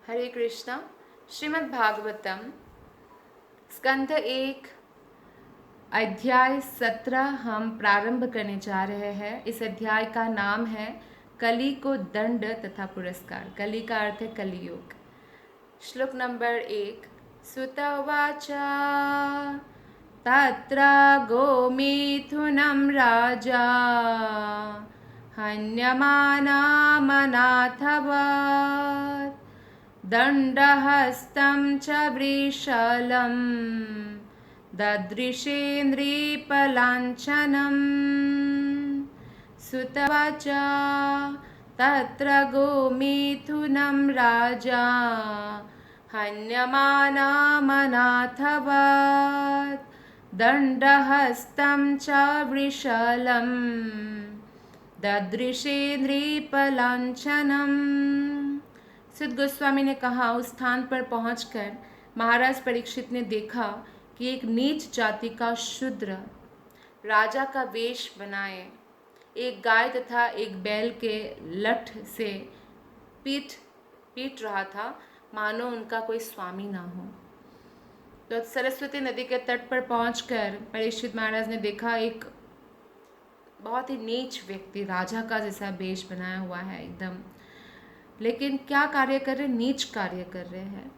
हरे कृष्णा। श्रीमद् भागवतम स्कंध 1 अध्याय 17 हम प्रारंभ करने जा रहे हैं। इस अध्याय का नाम है कली को दंड तथा पुरस्कार। कली का अर्थ है कलियुग। श्लोक नंबर 1। सुतवाच तत्र गोमिथुनं राजा हन्यमानामनाथवत् दण्डहस्तं च वृषलं ददृशेन्द्रिपलाञ्छनम्। सुतवाच तत्र गोमिथुनं राजा हन्यमानामनाथवत् दण्डहस्तं च वृषलं ददृशेन्द्रिपलाञ्छनम्। सुत गोस्वामी ने कहा, उस स्थान पर पहुंचकर महाराज परीक्षित ने देखा कि एक नीच जाति का शूद्र राजा का वेश बनाए एक गाय तथा एक बैल के लठ से पीट रहा था, मानो उनका कोई स्वामी ना हो। तो सरस्वती नदी के तट पर पहुंचकर परीक्षित महाराज ने देखा एक बहुत ही नीच व्यक्ति राजा का जैसा वेश बनाया हुआ है एकदम, लेकिन क्या कार्य कर रहे, नीच कार्य कर रहे हैं।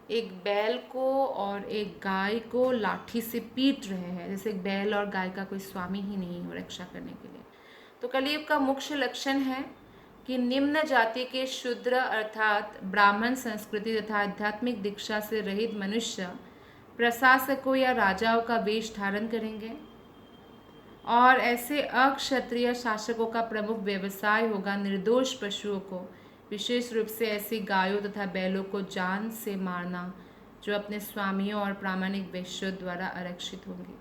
एक बैल को और एक गाय को लाठी से पीट रहे हैं, जैसे एक बैल और गाय का कोई स्वामी ही नहीं हो रक्षा करने के लिए। तो कलियुग का मुख्य लक्षण है कि निम्न जाति के शूद्र अर्थात ब्राह्मण संस्कृति तथा आध्यात्मिक दीक्षा से रहित मनुष्य प्रशासकों या राजाओं का वेश धारण करेंगे, और ऐसे अक्षत्रिय शासकों का प्रमुख व्यवसाय होगा निर्दोष पशुओं को, विशेष रूप से ऐसी गायों तथा बैलों को जान से मारना जो अपने स्वामियों और प्रामाणिक वैश्यों द्वारा आरक्षित होंगी।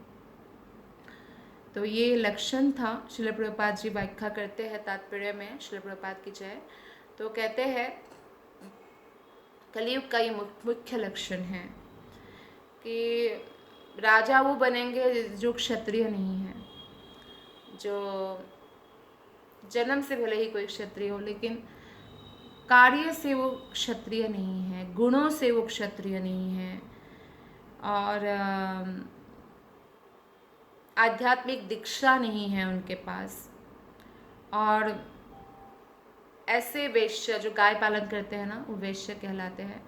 तो ये लक्षण था। श्रील प्रभुपाद जी व्याख्या करते हैं तात्पर्य में, श्रील प्रभुपाद की जय। तो कहते हैं कलियुग का ये मुख्य लक्षण है कि राजा वो बनेंगे जो क्षत्रिय नहीं है, जो जन्म से भले ही कोई क्षत्रिय हो लेकिन कार्य से वो क्षत्रिय नहीं है, गुणों से वो क्षत्रिय नहीं है, और आध्यात्मिक दीक्षा नहीं है उनके पास। और ऐसे वैश्य जो गाय पालन करते हैं ना, वो वैश्य कहलाते हैं।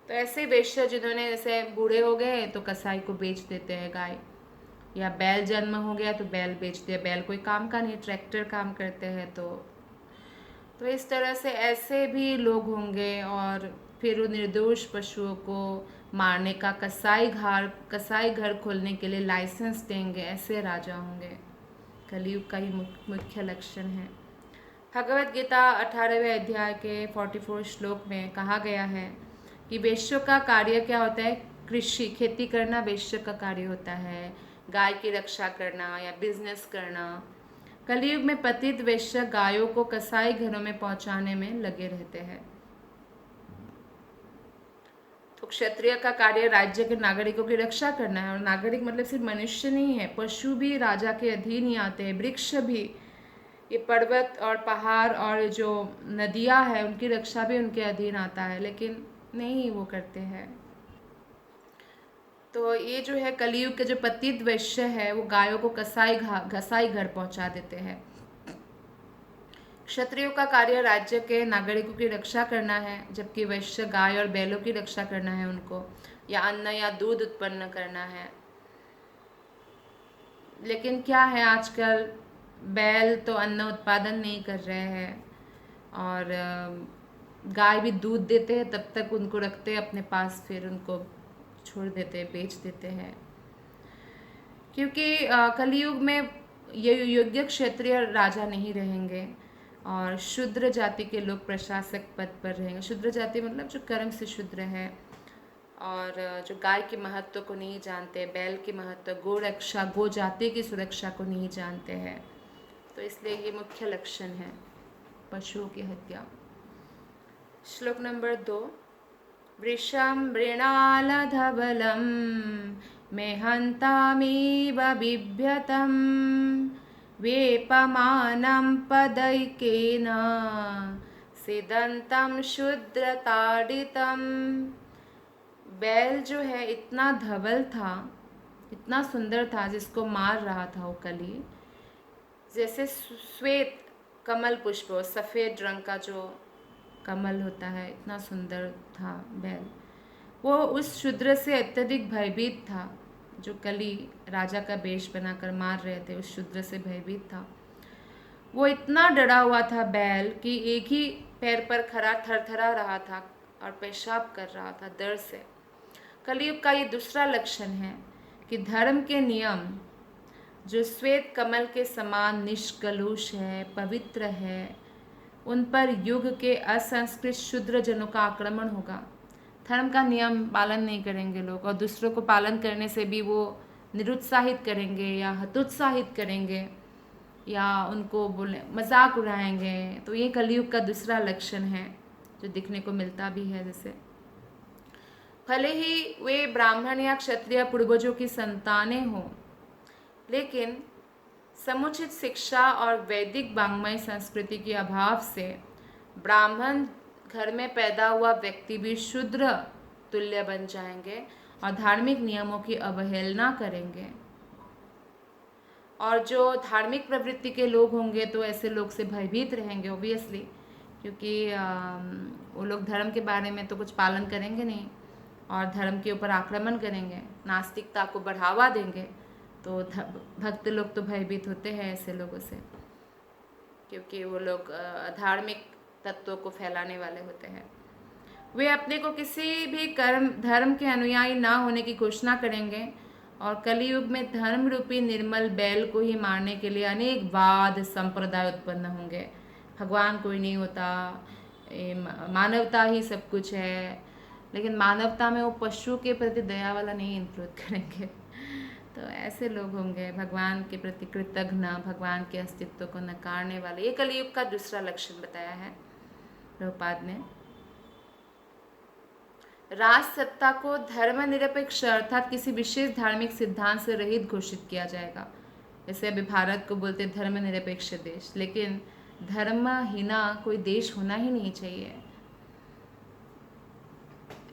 तो ऐसे वैश्य जिन्होंने जैसे बूढ़े हो गए तो कसाई को बेच देते हैं गाय, या बैल जन्म हो गया तो बैल बेच दिया, बैल कोई काम का नहीं, ट्रैक्टर काम करते हैं। तो इस तरह से ऐसे भी लोग होंगे, और फिर वो निर्दोष पशुओं को मारने का कसाई घर खोलने के लिए लाइसेंस देंगे, ऐसे राजा होंगे। कलियुग का ही मुख्य लक्षण है। भगवद गीता 18वें अध्याय के 44 श्लोक में कहा गया है कि वैश्यों का कार्य क्या होता है, कृषि खेती करना वैश्य का कार्य होता है, गाय की रक्षा करना या बिजनेस करना। कलियुग में पतित वैश्य गायों को कसाई घरों में पहुंचाने में लगे रहते हैं। तो क्षत्रिय का कार्य राज्य के नागरिकों की रक्षा करना है, और नागरिक मतलब सिर्फ मनुष्य नहीं है, पशु भी राजा के अधीन ही आते हैं, वृक्ष भी, ये पर्वत और पहाड़ और जो नदियां हैं उनकी रक्षा भी उनके अधीन आता है, लेकिन नहीं वो करते हैं। तो ये जो है कलियुग के जो पतित वैश्य है वो गायों को कसाई घर पहुंचा देते हैं। क्षत्रियों का कार्य राज्य के नागरिकों की रक्षा करना है, जबकि वैश्य गाय और बैलों की रक्षा करना है उनको, या अन्न या दूध उत्पन्न करना है। लेकिन क्या है, आजकल बैल तो अन्न उत्पादन नहीं कर रहे हैं, और गाय भी दूध देते हैं, तब तक उनको रखते हैं अपने पास, फिर उनको छोड़ देते हैं, बेच देते हैं। क्योंकि कलियुग में ये योग्य क्षत्रिय राजा नहीं रहेंगे, और शूद्र जाति के लोग प्रशासक पद पर रहेंगे। शूद्र जाति मतलब जो कर्म से शूद्र है, और जो गाय के महत्व को नहीं जानते, बैल के महत्व, गो जाति की सुरक्षा को नहीं जानते हैं। तो इसलिए ये मुख्य लक्षण है पशुओं की हत्या। श्लोक नंबर 2। वृषं मृणालधवलं मेहन्तामेव बिभ्यतं वेपमानं पदैकेन सिदंतम शुद्रताडितम। बैल जो है इतना धवल था, इतना सुंदर था, जिसको मार रहा था वो कली, जैसे श्वेत कमल पुष्प हो, सफ़ेद रंग का जो कमल होता है, इतना सुंदर था बैल। वो उस शूद्र से अत्यधिक भयभीत था, जो कली राजा का वेश बनाकर मार रहे थे, उस शूद्र से भयभीत था। वो इतना डरा हुआ था बैल कि एक ही पैर पर खड़ा थरथरा रहा था और पेशाब कर रहा था डर से। कलयुग का ये दूसरा लक्षण है कि धर्म के नियम जो श्वेत कमल के समान निष्कलुष है, पवित्र है, उन पर युग के असंस्कृत शूद्र जनों का आक्रमण होगा। धर्म का नियम पालन नहीं करेंगे लोग, और दूसरों को पालन करने से भी वो निरुत्साहित करेंगे या हतोत्साहित करेंगे या उनको बोले मजाक उड़ाएंगे। तो ये कलयुग का दूसरा लक्षण है जो दिखने को मिलता भी है। जैसे भले ही वे ब्राह्मण या क्षत्रिय पूर्वजों की संतानें हों, लेकिन समुचित शिक्षा और वैदिक वाङ्मय संस्कृति के अभाव से ब्राह्मण घर में पैदा हुआ व्यक्ति भी शूद्र तुल्य बन जाएंगे और धार्मिक नियमों की अवहेलना करेंगे। और जो धार्मिक प्रवृत्ति के लोग होंगे तो ऐसे लोग से भयभीत रहेंगे ओबियसली, क्योंकि वो लोग धर्म के बारे में तो कुछ पालन करेंगे नहीं और धर्म के ऊपर आक्रमण करेंगे, नास्तिकता को बढ़ावा देंगे। तो भक्त लोग तो भयभीत होते हैं ऐसे लोगों से, क्योंकि वो लोग धार्मिक तत्वों को फैलाने वाले होते हैं। वे अपने को किसी भी धर्म के अनुयायी ना होने की घोषणा करेंगे और कलयुग में धर्म रूपी निर्मल बैल को ही मारने के लिए अनेक वाद संप्रदाय उत्पन्न होंगे। भगवान कोई नहीं होता, मानवता ही सब कुछ है, लेकिन मानवता में वो पशु के प्रति दया वाला नहीं इंक्लूड करेंगे। तो ऐसे लोग होंगे भगवान के प्रति कृतज्ञ, भगवान के अस्तित्व को नकारने वाले। ये कलयुग का दूसरा लक्षण बताया है प्रभुपाद ने। राज सत्ता को धर्मनिरपेक्ष अर्थात किसी विशेष धार्मिक सिद्धांत से रहित घोषित किया जाएगा। जैसे अभी भारत को बोलते धर्मनिरपेक्ष देश, लेकिन धर्महीना कोई देश होना ही नहीं चाहिए।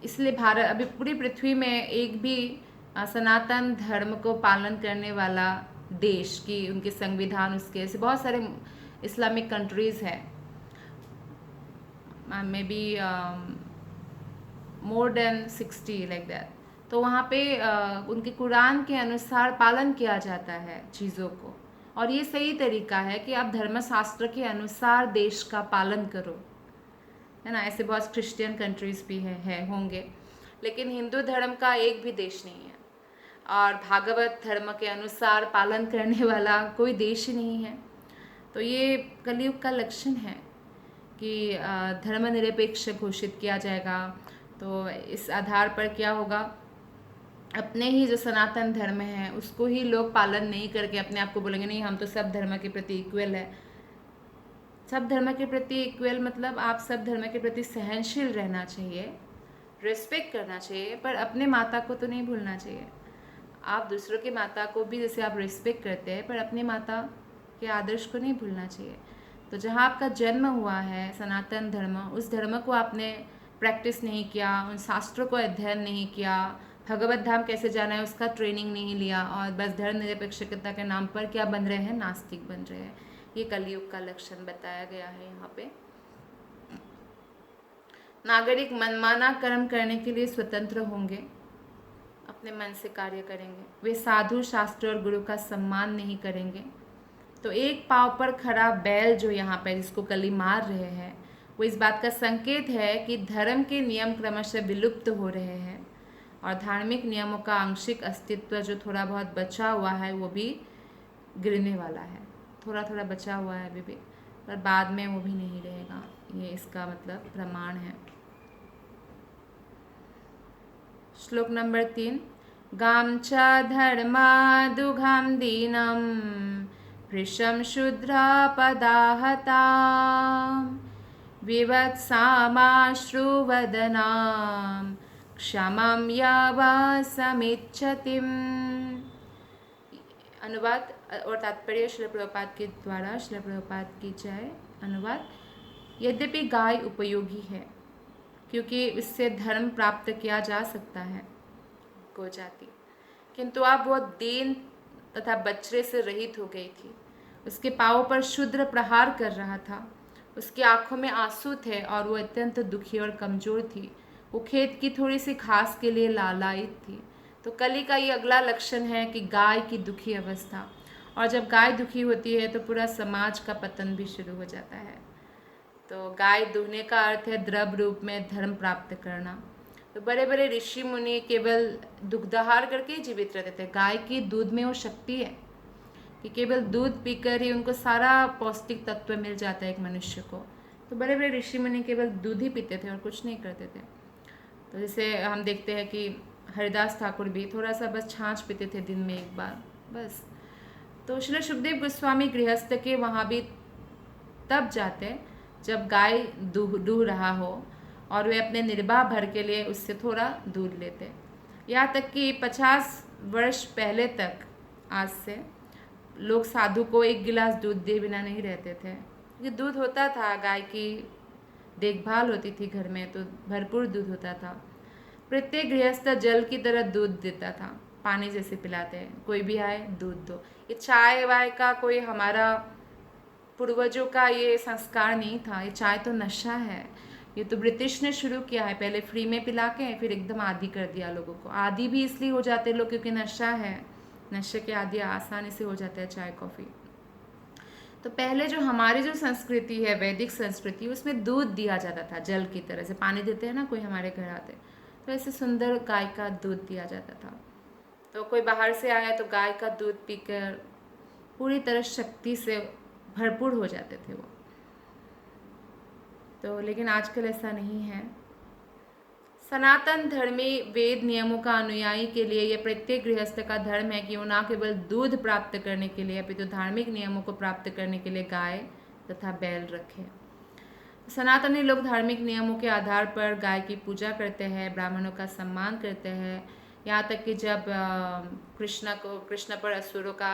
इसलिए भारत अभी पूरी पृथ्वी में एक भी सनातन धर्म को पालन करने वाला देश की उनके संविधान, उसके ऐसे बहुत सारे इस्लामिक कंट्रीज़ हैं, may be more than 60 like that. तो वहाँ पे उनके कुरान के अनुसार पालन किया जाता है चीज़ों को, और ये सही तरीका है कि आप धर्मशास्त्र के अनुसार देश का पालन करो, है ना। ऐसे बहुत क्रिश्चियन कंट्रीज़ भी है होंगे, लेकिन हिंदू धर्म का एक भी देश नहीं है और भागवत धर्म के अनुसार पालन करने वाला कोई देश ही नहीं है। तो ये कलयुग का लक्षण है कि धर्मनिरपेक्ष घोषित किया जाएगा। तो इस आधार पर क्या होगा, अपने ही जो सनातन धर्म है उसको ही लोग पालन नहीं करके अपने आप को बोलेंगे नहीं हम तो सब धर्म के प्रति इक्वल है। सब धर्म के प्रति इक्वल मतलब आप सब धर्म के प्रति सहनशील रहना चाहिए, रिस्पेक्ट करना चाहिए, पर अपने माता को तो नहीं भूलना चाहिए। आप दूसरों की माता को भी जैसे आप रिस्पेक्ट करते हैं, पर अपनी माता के आदर्श को नहीं भूलना चाहिए। तो जहाँ आपका जन्म हुआ है सनातन धर्म, उस धर्म को आपने प्रैक्टिस नहीं किया, उन शास्त्रों को अध्ययन नहीं किया, भगवत धाम कैसे जाना है उसका ट्रेनिंग नहीं लिया, और बस धर्मनिरपेक्षता के नाम पर क्या बन रहे हैं, नास्तिक बन रहे हैं। ये कलयुग का लक्षण बताया गया है यहाँ पे। नागरिक मनमाना कर्म करने के लिए स्वतंत्र होंगे, अपने मन से कार्य करेंगे। वे साधु शास्त्र और गुरु का सम्मान नहीं करेंगे। तो एक पांव पर खड़ा बैल जो यहाँ पे जिसको कली मार रहे हैं, वो इस बात का संकेत है कि धर्म के नियम क्रमशः विलुप्त हो रहे हैं और धार्मिक नियमों का आंशिक अस्तित्व जो थोड़ा बहुत बचा हुआ है वो भी गिरने वाला है। थोड़ा थोड़ा बचा हुआ है अभी भी, पर बाद में वो भी नहीं रहेगा। ये इसका मतलब प्रमाण है। श्लोक नंबर 3। गाम च धर्मादुघाम दीनम भृशं शूद्रा पदाहता विवत्सामाश्रुवदनां क्षमां यावासमिच्छतिम्। अनुवाद और तात्पर्य श्रील प्रभुपाद के द्वारा, श्रील प्रभुपाद की जय। अनुवाद: यद्यपि गाय उपयोगी है क्योंकि इससे धर्म प्राप्त किया जा सकता है, गोजाति, किंतु अब वह दीन तथा बछड़े से रहित हो गई थी। उसके पाँव पर शूद्र प्रहार कर रहा था। उसकी आंखों में आंसू थे और वो अत्यंत दुखी और कमजोर थी। वो खेत की थोड़ी सी घास के लिए लालायित थी। तो कली का ये अगला लक्षण है कि गाय की दुखी अवस्था, और जब गाय दुखी होती है तो पूरा समाज का पतन भी शुरू हो जाता है। तो गाय दुहने का अर्थ है द्रव रूप में धर्म प्राप्त करना। तो बड़े बड़े ऋषि मुनि केवल दुग्धाहार करके ही जीवित रहते थे। गाय की दूध में वो शक्ति है कि केवल दूध पीकर ही उनको सारा पौष्टिक तत्व मिल जाता है एक मनुष्य को। तो बड़े बड़े ऋषि मुनि केवल दूध ही पीते थे और कुछ नहीं करते थे। तो जैसे हम देखते हैं कि हरिदास ठाकुर भी थोड़ा सा बस छाछ पीते थे दिन में एक बार, बस। तो श्री सुखदेव गोस्वामी गृहस्थ के वहाँ भी तब जाते जब गाय दूह रहा हो और वे अपने निर्वाह भर के लिए उससे थोड़ा दूध लेते। यहाँ तक कि 50 वर्ष पहले तक, आज से, लोग साधु को एक गिलास दूध दिए बिना नहीं रहते थे। ये दूध होता था, गाय की देखभाल होती थी घर में, तो भरपूर दूध होता था। प्रत्येक गृहस्थ जल की तरह दूध देता था, पानी जैसे पिलाते हैं। कोई भी आए दूध दो। ये चाय वाय का कोई हमारा पूर्वजों का ये संस्कार नहीं था। ये चाय तो नशा है, ये तो ब्रिटिश ने शुरू किया है। पहले फ्री में पिला के फिर एकदम आदी कर दिया लोगों को। आदी भी इसलिए हो जाते लोग क्योंकि नशा है, नशे के आदी आसानी से हो जाता है चाय कॉफ़ी। तो पहले जो हमारी जो संस्कृति है, वैदिक संस्कृति, उसमें दूध दिया जाता था जल की तरह से। पानी देते हैं ना कोई हमारे घर आते, तो ऐसे सुंदर गाय का दूध दिया जाता था। तो कोई बाहर से आया तो गाय का दूध पीकर पूरी तरह शक्ति से भरपूर हो जाते थे वो। तो लेकिन आजकल ऐसा नहीं है। सनातन धर्मी वेद नियमों का अनुयायी के लिए यह प्रत्येक गृहस्थ का धर्म है कि वो न केवल दूध प्राप्त करने के लिए अपितु धार्मिक नियमों को प्राप्त करने के लिए गाय तथा बैल रखे। सनातनी लोग धार्मिक नियमों के आधार पर गाय की पूजा करते हैं, ब्राह्मणों का सम्मान करते हैं। यहाँ तक कि जब कृष्ण पर असुरों का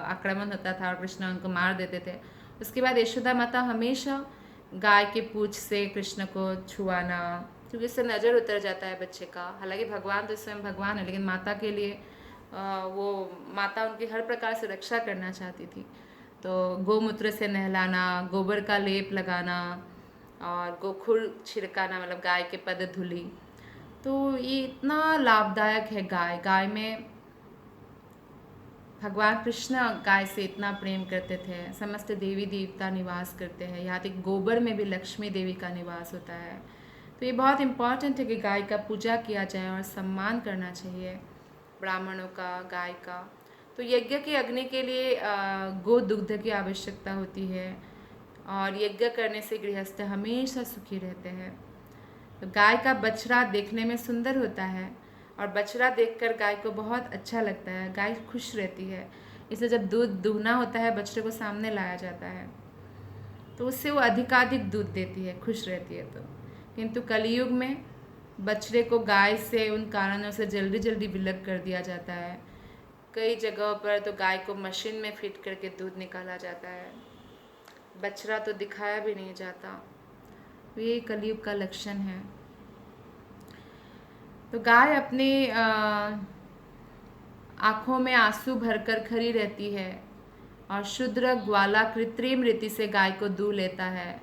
आक्रमण होता था और कृष्ण उनको मार देते थे, उसके बाद यशोदा माता हमेशा गाय के पूंछ से कृष्ण को छुआना, क्योंकि इससे नज़र उतर जाता है बच्चे का। हालांकि भगवान तो स्वयं भगवान है, लेकिन माता के लिए वो माता उनकी हर प्रकार से रक्षा करना चाहती थी। तो गोमूत्र से नहलाना, गोबर का लेप लगाना और गोखुर छिड़काना, मतलब गाय के पद धुली। तो ये इतना लाभदायक है। गाय में भगवान कृष्ण गाय से इतना प्रेम करते थे। समस्त देवी देवता निवास करते हैं। यहाँ तक गोबर में भी लक्ष्मी देवी का निवास होता है। तो ये बहुत इम्पॉर्टेंट है कि गाय का पूजा किया जाए और सम्मान करना चाहिए ब्राह्मणों का, गाय का। तो यज्ञ की अग्नि के लिए गो दुग्ध की आवश्यकता होती है और यज्ञ करने से गृहस्थ हमेशा सुखी रहते हैं। तो गाय का बछड़ा देखने में सुंदर होता है और बछड़ा देखकर गाय को बहुत अच्छा लगता है, गाय खुश रहती है। इसलिए जब दूध दूहना होता है, बछड़े को सामने लाया जाता है तो उससे वो अधिकाधिक दूध देती है, खुश रहती है। तो किंतु कलयुग में बछड़े को गाय से उन कारणों से जल्दी जल्दी विलग कर दिया जाता है। कई जगहों पर तो गाय को मशीन में फिट करके दूध निकाला जाता है, बछड़ा तो दिखाया भी नहीं जाता। ये कलयुग का लक्षण है। तो गाय अपनी आँखों में आंसू भरकर खड़ी रहती है और शुद्र ग्वाला कृत्रिम रीति से गाय को दूह लेता है।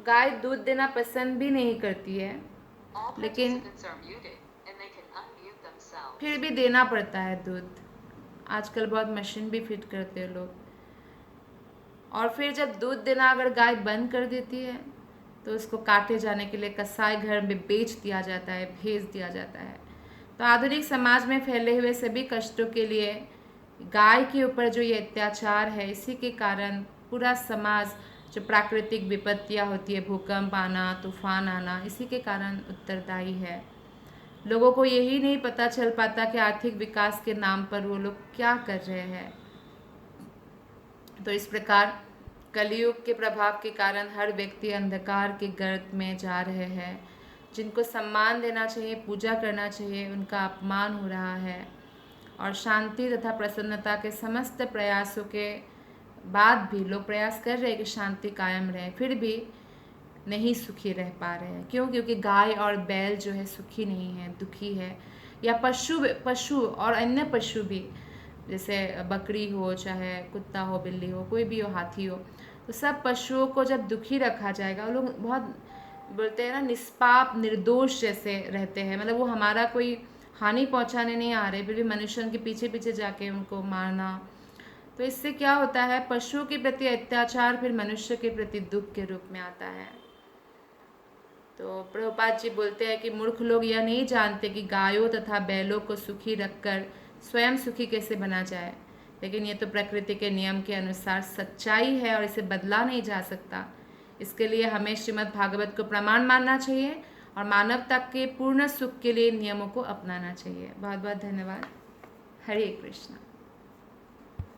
गाय दूध देना पसंद भी नहीं करती है, लेकिन फिर भी देना पड़ता है दूध। आजकल बहुत मशीन भी फिट करते हैं लोग। और फिर जब दूध देना अगर गाय बंद कर देती है तो उसको काटे जाने के लिए कसाई घर में बेच दिया जाता है, भेज दिया जाता है। तो आधुनिक समाज में फैले हुए सभी कष्टों के लिए गाय के ऊपर जो ये अत्याचार है, इसी के कारण पूरा समाज, जो प्राकृतिक विपत्तियाँ होती है, भूकंप आना, तूफान आना, इसी के कारण उत्तरदायी है। लोगों को यही नहीं पता चल पाता कि आर्थिक विकास के नाम पर वो लोग क्या कर रहे हैं। तो इस प्रकार कलयुग के प्रभाव के कारण हर व्यक्ति अंधकार के गर्त में जा रहे हैं। जिनको सम्मान देना चाहिए, पूजा करना चाहिए, उनका अपमान हो रहा है और शांति तथा प्रसन्नता के समस्त प्रयासों के बाद भी लोग प्रयास कर रहे हैं कि शांति कायम रहे, फिर भी नहीं सुखी रह पा रहे हैं। क्यों? क्योंकि गाय और बैल जो है सुखी नहीं है, दुखी है। या पशु और अन्य पशु भी, जैसे बकरी हो, चाहे कुत्ता हो, बिल्ली हो, कोई भी हो, हाथी हो, तो सब पशुओं को जब दुखी रखा जाएगा, वो लोग बहुत बोलते हैं ना, निष्पाप निर्दोष जैसे रहते हैं, मतलब वो हमारा कोई हानि पहुंचाने नहीं आ रहे, फिर भी मनुष्यों के पीछे पीछे जाके उनको मारना। तो इससे क्या होता है, पशुओं के प्रति अत्याचार फिर मनुष्य के प्रति दुख के रूप में आता है। तो प्रभुपाद जी बोलते हैं कि मूर्ख लोग यह नहीं जानते कि गायों तथा बैलों को सुखी रखकर स्वयं सुखी कैसे बना जाए, लेकिन ये तो प्रकृति के नियम के अनुसार सच्चाई है और इसे बदला नहीं जा सकता। इसके लिए हमें श्रीमद् भागवत को प्रमाण मानना चाहिए और मानवता के पूर्ण सुख के लिए नियमों को अपनाना चाहिए। बहुत बहुत धन्यवाद। हरे कृष्णा।